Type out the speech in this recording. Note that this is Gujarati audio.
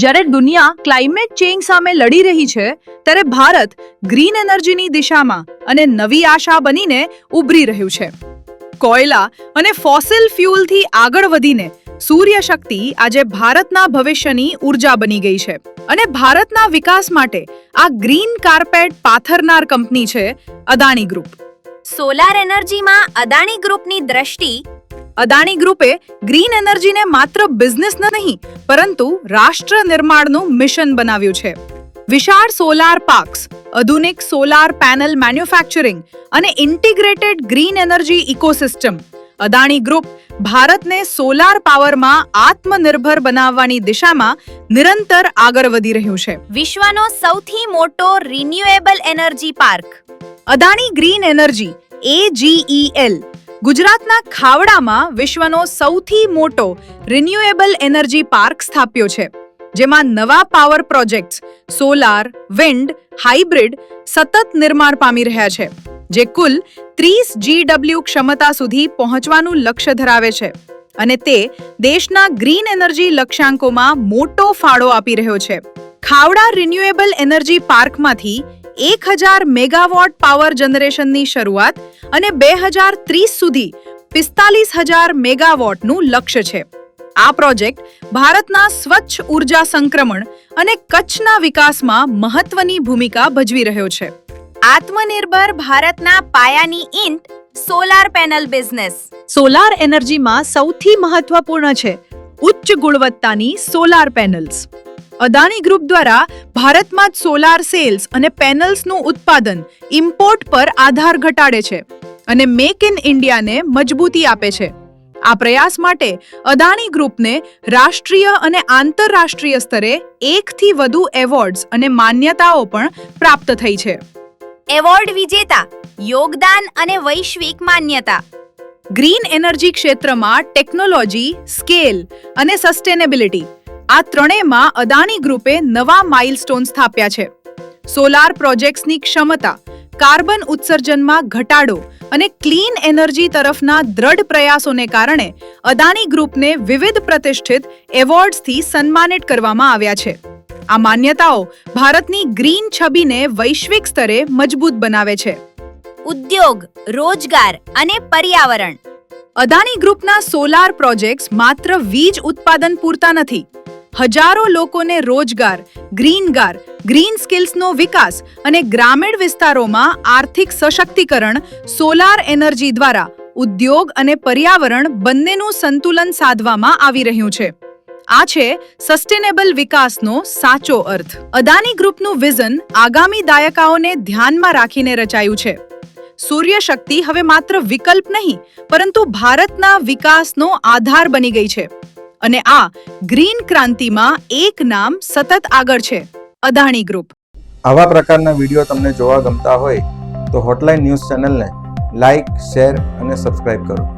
જ્યારે દુનિયા ક્લાઇમેટ ચેન્જ સામે લડી રહી છે ત્યારે ભારત ગ્રીન એનર્જીની દિશામાં અને નવી આશા બનીને ઉભરી રહ્યું છે. કોયલા અને ફોસિલ ફ્યુઅલથી આગળ વધીને સૂર્ય શક્તિ આજે ભારતના ભવિષ્યની ઉર્જા બની ગઈ છે અને ભારતના વિકાસ માટે આ ગ્રીન કાર્પેટ પાથરનાર કંપની છે અદાણી ગ્રુપ. સોલાર એનર્જીમાં અદાણી ગ્રુપની દ્રષ્ટિ. અદાણી ગ્રુપે ગ્રીન એનર્જીને માત્ર બિઝનેસ નહીં પરંતુ રાષ્ટ્ર નિર્માણનું મિશન બનાવ્યું છે. વિશાળ સોલાર પાર્ક્સ, આધુનિક સોલાર પેનલ મેન્યુફેક્ચરિંગ અને integrated green energy ecosystem. Adani group ભારતને સોલાર પાવરમાં આત્મનિર્ભર બનાવવાની દિશામાં નિરંતર આગળ વધી રહ્યું છે. વિશ્વનો સૌથી મોટો renewable energy park Adani green energy AGEL ગુજરાતના ખાવડામાં વિશ્વનો સૌથી મોટો રિન્યુએબલ એનર્જી પાર્ક સ્થાપ્યો છે, જેમાં નવા power projects solar, wind, hybrid સતત નિર્માણ પામી રહ્યા છે, જે કુલ 30 GW ક્ષમતા સુધી પહોંચવાનું લક્ષ્ય ધરાવે છે અને તે દેશના ગ્રીન એનર્જી લક્ષ્યાંકોમાં મોટો ફાળો આપી રહ્યો છે. ખાવડા રિન્યુએબલ એનર્જી પાર્કમાંથી 1000 મેગાવોટ પાવર જનરેશનની શરૂઆત અને 2030 સુધી 45000 મેગાવોટનું લક્ષ્ય છે. આ પ્રોજેક્ટ ભારતના સ્વચ્છ ઉર્જા સંક્રમણ અને કચ્છના વિકાસમાં મહત્વની ભૂમિકા ભજવી રહ્યો છે. આત્મનિર્ભર ભારતના પાયાની ઈંટ સોલાર પેનલ બિઝનેસ. સોલાર એનર્જીમાં સૌથી મહત્વપૂર્ણ છે ઉચ્ચ ગુણવત્તાની સોલાર પેનલ્સ. અદાણી ગ્રુપ દ્વારા ભારતમાં જ સોલાર સેલ્સ અને પેનલ્સનું ઉત્પાદન ઇમ્પોર્ટ પર આધાર ઘટાડે છે અને મેક ઇન ઇન્ડિયાને મજબૂતી આપે છે. આ પ્રયાસ માટે અદાણી ગ્રુપને રાષ્ટ્રીય અને આંતરરાષ્ટ્રીય સ્તરે 1 થી વધુ એવોર્ડ્સ અને માન્યતાઓ પણ પ્રાપ્ત થઈ છે. એવોર્ડ વિજેતા, યોગદાન અને વૈશ્વિક માન્યતા. ગ્રીન એનર્જી ક્ષેત્રમાં ટેકનોલોજી, સ્કેલ અને સસ્ટેનેબિલિટી આ ત્રણેયમાં અદાણી ગ્રુપે નવા માઇલસ્ટોન સ્થાપ્યા છે. સોલાર પ્રોજેક્ટ્સની ક્ષમતા, કાર્બન ઉત્સર્જનમાં ઘટાડો અને ક્લીન એનર્જી તરફના દ્રઢ પ્રયાસોને કારણે અદાણી ગ્રુપને વિવિધ પ્રતિષ્ઠિત એવોર્ડ્સથી સન્માનિત કરવામાં આવ્યા છે. આ માન્યતાઓ ભારતની ગ્રીન છબીને વૈશ્વિક સ્તરે મજબૂત બનાવે છે. ઉદ્યોગ, રોજગાર અને પર્યાવરણ. અદાણી ગ્રુપના સોલાર પ્રોજેક્ટ્સ માત્ર વીજ ઉત્પાદન પૂરતા નથી. હજારો લોકોને રોજગાર, ગ્રીન સ્કિલ્સનો વિકાસ અને ગ્રામીણ વિસ્તારોમાં આર્થિક સશક્તિકરણ સોલાર એનર્જી દ્વારા ઉદ્યોગ અને પર્યાવરણ બંનેનું સંતુલન સાધવામાં આવી રહ્યું છે. આ છે સસ્ટેનેબલ વિકાસનો સાચો અર્થ. અદાણી ગ્રુપનું વિઝન આગામી દાયકાઓને ધ્યાનમાં રાખીને રચાયું છે. સૂર્ય શક્તિ હવે માત્ર વિકલ્પ નહીં પરંતુ ભારતના વિકાસનો આધાર બની ગઈ છે અને આ ગ્રીન ક્રાંતિમાં એક નામ સતત આગળ છે, અદાણી ગ્રુપ. આવા પ્રકારના વિડીયો તમને જોવા ગમતા હોય તો હોટલાઇન ન્યૂઝ ચેનલને લાઇક, શેર અને સબસ્ક્રાઇબ કરો.